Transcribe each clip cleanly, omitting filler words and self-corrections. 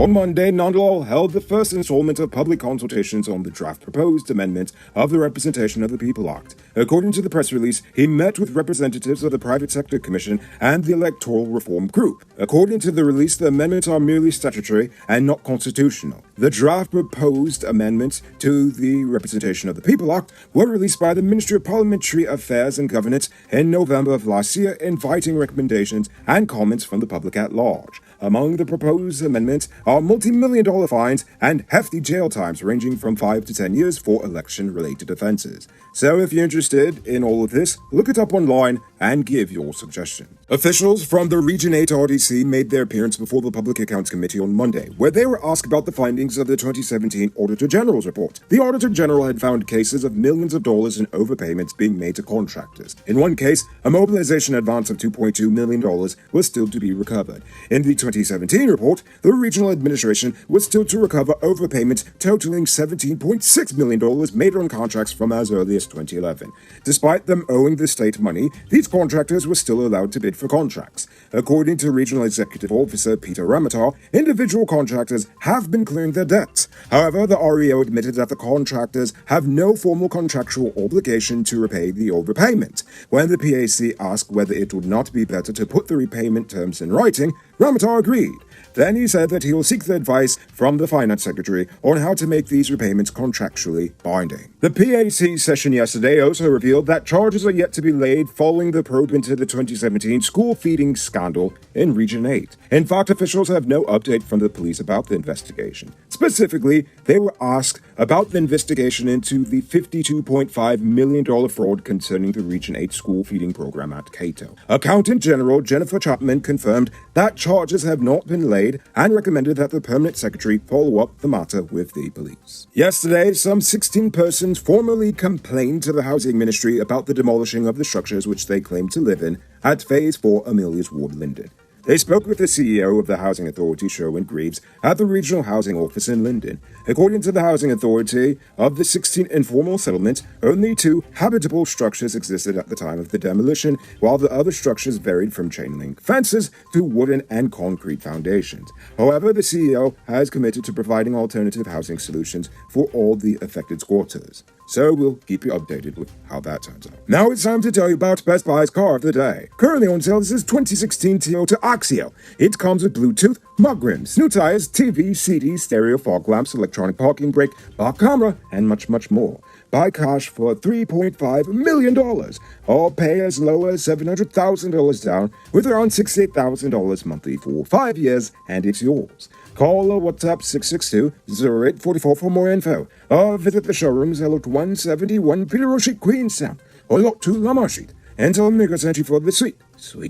On Monday, Nandlal held the first installment of public consultations on the draft proposed amendment of the Representation of the People Act. According to the press release, he met with representatives of the Private Sector Commission and the Electoral Reform Group. According to the release, the amendments are merely statutory and not constitutional. The draft proposed amendments to the Representation of the People Act were released by the Ministry of Parliamentary Affairs and Governance in November of last year, inviting recommendations and comments from the public at large. Among the proposed amendments are multi-million-dollar fines and hefty jail times ranging from 5 to 10 years for election-related offenses. So if you're interested in all of this, look it up online and give your suggestions. Officials from the Region 8 RDC made their appearance before the Public Accounts Committee on Monday, where they were asked about the findings of the 2017 Auditor General's report. The Auditor General had found cases of millions of dollars in overpayments being made to contractors. In one case, a mobilization advance of $2.2 million was still to be recovered. In the 2017 report, the regional administration was still to recover overpayments totaling $17.6 million made on contracts from as early as 2011. Despite them owing the state money, these contractors were still allowed to bid for contracts. According to Regional Executive Officer Peter Ramatar, individual contractors have been clearing their debts. However, the REO admitted that the contractors have no formal contractual obligation to repay the overpayment. When the PAC asked whether it would not be better to put the repayment terms in writing, Ramatar agreed. Then he said that he will seek the advice from the Finance Secretary on how to make these repayments contractually binding. The PAC session yesterday also revealed that charges are yet to be laid following the probe into the 2017 school feeding scandal in Region 8. In fact, officials have no update from the police about the investigation. Specifically, they were asked about the investigation into the $52.5 million fraud concerning the Region 8 school feeding program at Cato. Accountant General Jennifer Chapman confirmed that charges have not been laid and recommended that the Permanent Secretary follow up the matter with the police. Yesterday, some 16 persons formally complained to the Housing Ministry about the demolishing of the structures which they claimed to live in at Phase 4 Amelia's Ward, Linden. They spoke with the CEO of the Housing Authority, Sherwin Greaves, at the Regional Housing Office in Linden. According to the Housing Authority, of the 16 informal settlements, only 2 habitable structures existed at the time of the demolition, while the other structures varied from chain link fences to wooden and concrete foundations. However, the CEO has committed to providing alternative housing solutions for all the affected squatters. So we'll keep you updated with how that turns out. Now it's time to tell you about Best Buy's car of the day. Currently on sale is this 2016 Toyota Axio. It comes with Bluetooth, mug rims, new tires, TV, CD, stereo, fog lamps, electronic parking brake, back camera, and much, much more. Buy cash for $3.5 million, or pay as low as $700,000 down with around $68,000 monthly for 5 years, and it's yours. Call or WhatsApp 662-0844 for more info, or visit the showrooms at Lot 171 Peter Street, Queenstown, or Lot 2 Lamar Street, and tell Mega Center for the sweet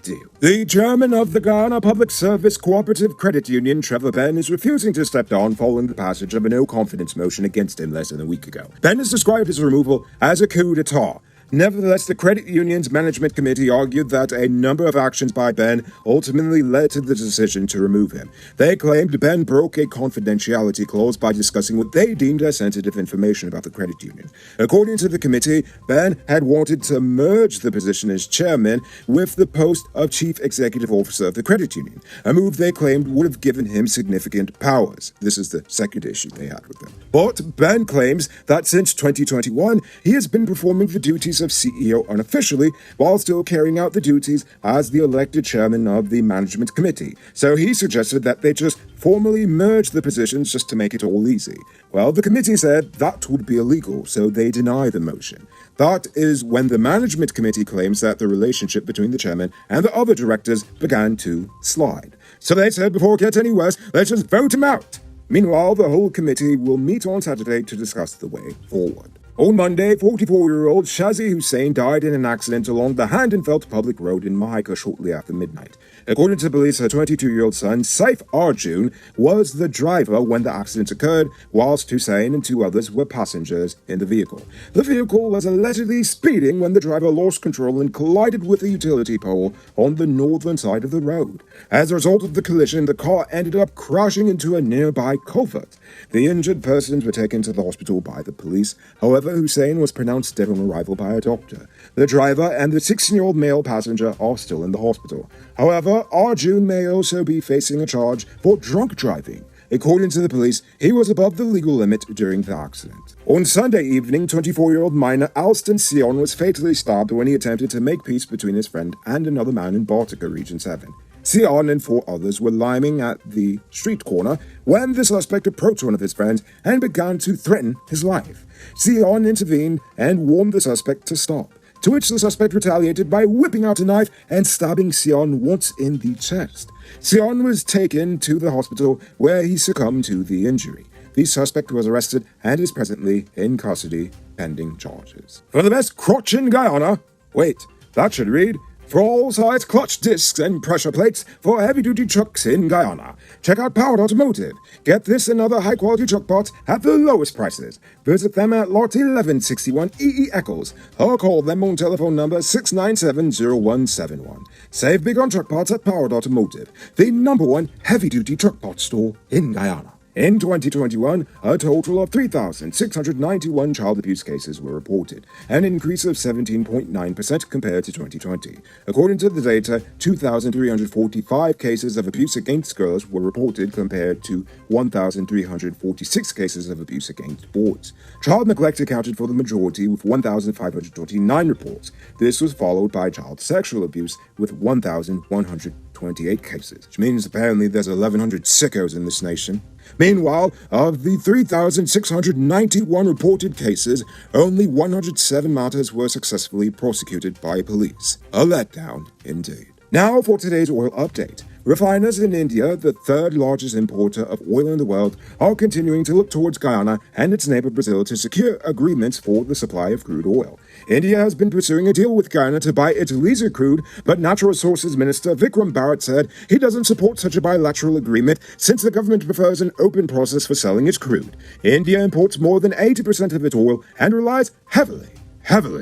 deal. The chairman of the Guyana Public Service Cooperative Credit Union, Trevor Benn, is refusing to step down following the passage of a no-confidence motion against him less than a week ago. Benn has described his removal as a coup d'etat. Nevertheless, the credit union's management committee argued that a number of actions by Ben ultimately led to the decision to remove him. They claimed Ben broke a confidentiality clause by discussing what they deemed as sensitive information about the credit union. According to the committee, Ben had wanted to merge the position as chairman with the post of chief executive officer of the credit union, a move they claimed would have given him significant powers. This is the second issue they had with him. But Ben claims that since 2021, he has been performing the duties of CEO unofficially, while still carrying out the duties as the elected chairman of the management committee. So he suggested that they just formally merge the positions just to make it all easy. Well, the committee said that would be illegal, so they deny the motion. That is when the management committee claims that the relationship between the chairman and the other directors began to slide. So they said, before it gets any worse, let's just vote him out. Meanwhile, the whole committee will meet on Saturday to discuss the way forward. On Monday, 44-year-old Shazi Hussein died in an accident along the Handenfeld public road in Mahika shortly after midnight. According to police, her 22-year-old son, Saif Arjun, was the driver when the accident occurred, whilst Hussein and 2 others were passengers in the vehicle. The vehicle was allegedly speeding when the driver lost control and collided with a utility pole on the northern side of the road. As a result of the collision, the car ended up crashing into a nearby culvert. The injured persons were taken to the hospital by the police. However, Hussein was pronounced dead on arrival by a doctor. The driver and the 16-year-old male passenger are still in the hospital. However, Arjun may also be facing a charge for drunk driving. According to the police, he was above the legal limit during the accident. On Sunday evening, 24-year-old minor Alston Sion was fatally stabbed when he attempted to make peace between his friend and another man in Baltica Region 7. Sion and 4 others were liming at the street corner when the suspect approached one of his friends and began to threaten his life. Sion intervened and warned the suspect to stop, to which the suspect retaliated by whipping out a knife and stabbing Sion once in the chest. Sion was taken to the hospital where he succumbed to the injury. The suspect was arrested and is presently in custody pending charges. For the best crotch in Guyana, wait, that should read, for all size clutch discs and pressure plates for heavy-duty trucks in Guyana. Check out Powered Automotive. Get this and other high-quality truck parts at the lowest prices. Visit them at Lot 1161 EE Eccles or call them on telephone number 697-0171. Save big on truck parts at Powered Automotive, the #1 heavy-duty truck parts store in Guyana. In 2021, a total of 3,691 child abuse cases were reported, an increase of 17.9% compared to 2020. According to the data, 2,345 cases of abuse against girls were reported compared to 1,346 cases of abuse against boys. Child neglect accounted for the majority with 1,529 reports. This was followed by child sexual abuse with 1,128 cases, which means apparently there's 1,100 sickos in this nation. Meanwhile, of the 3,691 reported cases, only 107 matters were successfully prosecuted by police. A letdown, indeed. Now for today's oil update. Refiners in India, the third largest importer of oil in the world, are continuing to look towards Guyana and its neighbor Brazil to secure agreements for the supply of crude oil. India has been pursuing a deal with Guyana to buy its leisure crude, but Natural Resources Minister Vikram Bharat said he doesn't support such a bilateral agreement since the government prefers an open process for selling its crude. India imports more than 80% of its oil and relies heavily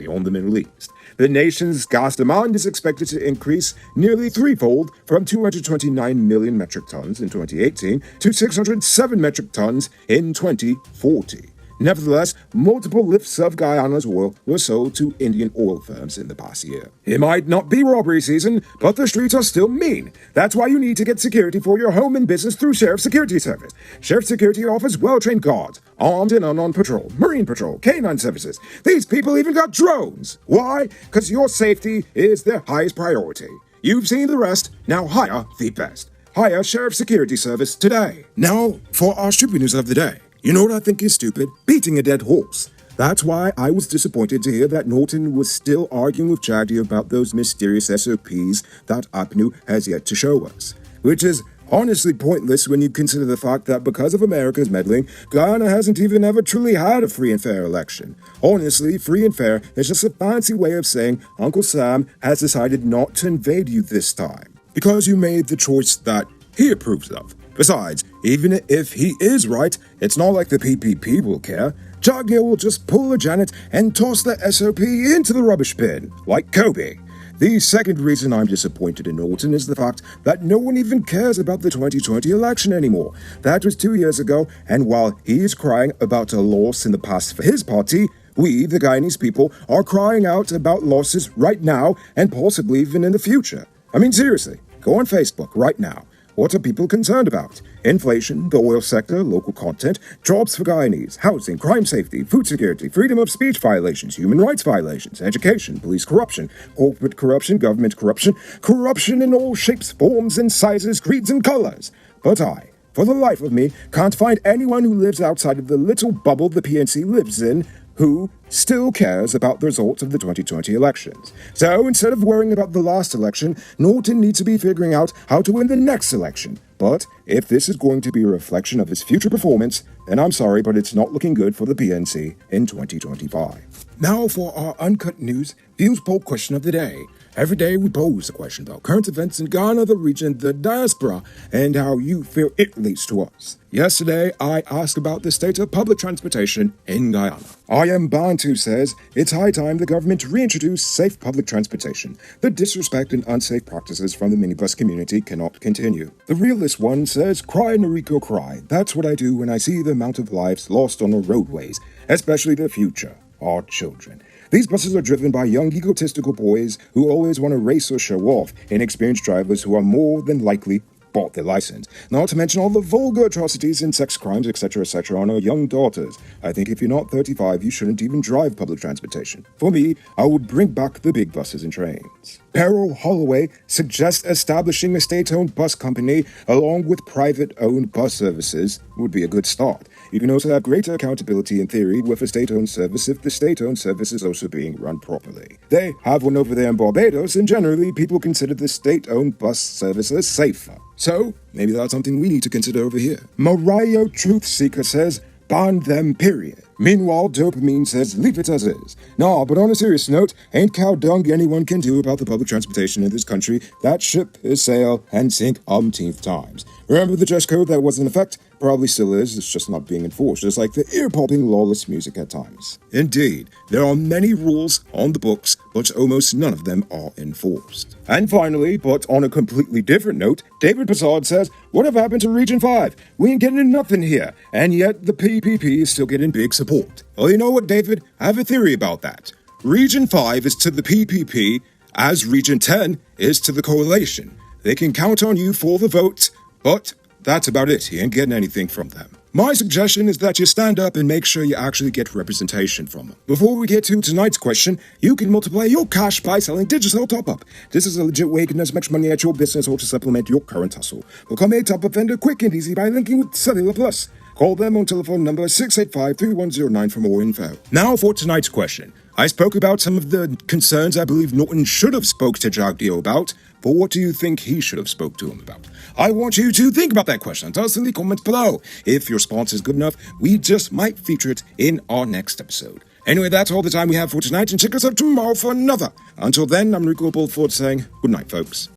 on the Middle East. The nation's gas demand is expected to increase nearly threefold from 229 million metric tons in 2018 to 607 metric tons in 2040. Nevertheless, multiple lifts of Guyana's oil were sold to Indian oil firms in the past year. It might not be robbery season, but the streets are still mean. That's why you need to get security for your home and business through Sheriff Security Service. Sheriff Security offers well-trained guards, armed and unarmed patrol, marine patrol, canine services. These people even got drones. Why? Because your safety is their highest priority. You've seen the rest, now hire the best. Hire Sheriff Security Service today. Now, for our stupid news of the day. You know what I think is stupid? Beating a dead horse. That's why I was disappointed to hear that Norton was still arguing with Jagdi about those mysterious SOPs that APNU has yet to show us. Which is honestly pointless when you consider the fact that because of America's meddling, Guyana hasn't even ever truly had a free and fair election. Honestly, free and fair is just a fancy way of saying Uncle Sam has decided not to invade you this time. Because you made the choice that he approves of. Besides, even if he is right, it's not like the PPP will care. Jagdi will just pull a Janet and toss the SOP into the rubbish bin, like Kobe. The second reason I'm disappointed in Norton is the fact that no one even cares about the 2020 election anymore. That was 2 years ago, and while he is crying about a loss in the past for his party, we, the Guyanese people, are crying out about losses right now and possibly even in the future. I mean, seriously, go on Facebook right now. What are people concerned about? Inflation, the oil sector, local content, jobs for Guyanese, housing, crime safety, food security, freedom of speech violations, human rights violations, education, police corruption, corporate corruption, government corruption, corruption in all shapes, forms and sizes, creeds and colors. But I, for the life of me, can't find anyone who lives outside of the little bubble the PNC lives in who still cares about the results of the 2020 elections. So instead of worrying about the last election, Norton needs to be figuring out how to win the next election. But if this is going to be a reflection of his future performance, then I'm sorry, but it's not looking good for the PNC in 2025. Now for our Uncut News Views Poll question of the day. Every day we pose a question about current events in Ghana, the region, the diaspora, and how you feel it relates to us. Yesterday, I asked about the state of public transportation in Guyana. I Am Bantu says, it's high time the government reintroduce safe public transportation. The disrespect and unsafe practices from the minibus community cannot continue. The realist one says, cry Noriko cry. That's what I do when I see the amount of lives lost on our roadways, especially the future, our children. These buses are driven by young egotistical boys who always want to race or show off, inexperienced drivers who are more than likely bought their license. Not to mention all the vulgar atrocities and sex crimes, etc., on our young daughters. I think if you're not 35, you shouldn't even drive public transportation. For me, I would bring back the big buses and trains. Peril Holloway suggests establishing a state-owned bus company along with private-owned bus services would be a good start. You can also have greater accountability in theory with a state-owned service if the state-owned service is also being run properly. They have one over there in Barbados, and generally people consider the state-owned bus services safer. So, maybe that's something we need to consider over here. Mariah Truthseeker says, ban them, period. Meanwhile, Dopamine says, leave it as is. Nah, but on a serious note, ain't cow dung anyone can do about the public transportation in this country. That ship is sail and sink umpteenth times. Remember the dress code that was in effect? Probably still is, it's just not being enforced, just like the ear-popping lawless music at times. Indeed, there are many rules on the books, but almost none of them are enforced. And finally, but on a completely different note, David Passard says, whatever happened to Region 5? We ain't getting nothing here, and yet the PPP is still getting big support. Well, you know what, David? I have a theory about that. Region 5 is to the PPP, as Region 10 is to the coalition. They can count on you for the votes, but that's about it. You ain't getting anything from them. My suggestion is that you stand up and make sure you actually get representation from them. Before we get to tonight's question, you can multiply your cash by selling digital top-up. This is a legit way you can earn as much money at your business or to supplement your current hustle. Become a top-up vendor quick and easy by linking with Cellular Plus. Call them on telephone number 685-3109 for more info. Now for tonight's question. I spoke about some of the concerns I believe Norton should have spoke to Jagdeo about, but what do you think he should have spoke to him about? I want you to think about that question. Tell us in the comments below. If your response is good enough, we just might feature it in our next episode. Anyway, that's all the time we have for tonight, and check us out tomorrow for another. Until then, I'm Rico Bulford saying good night, folks.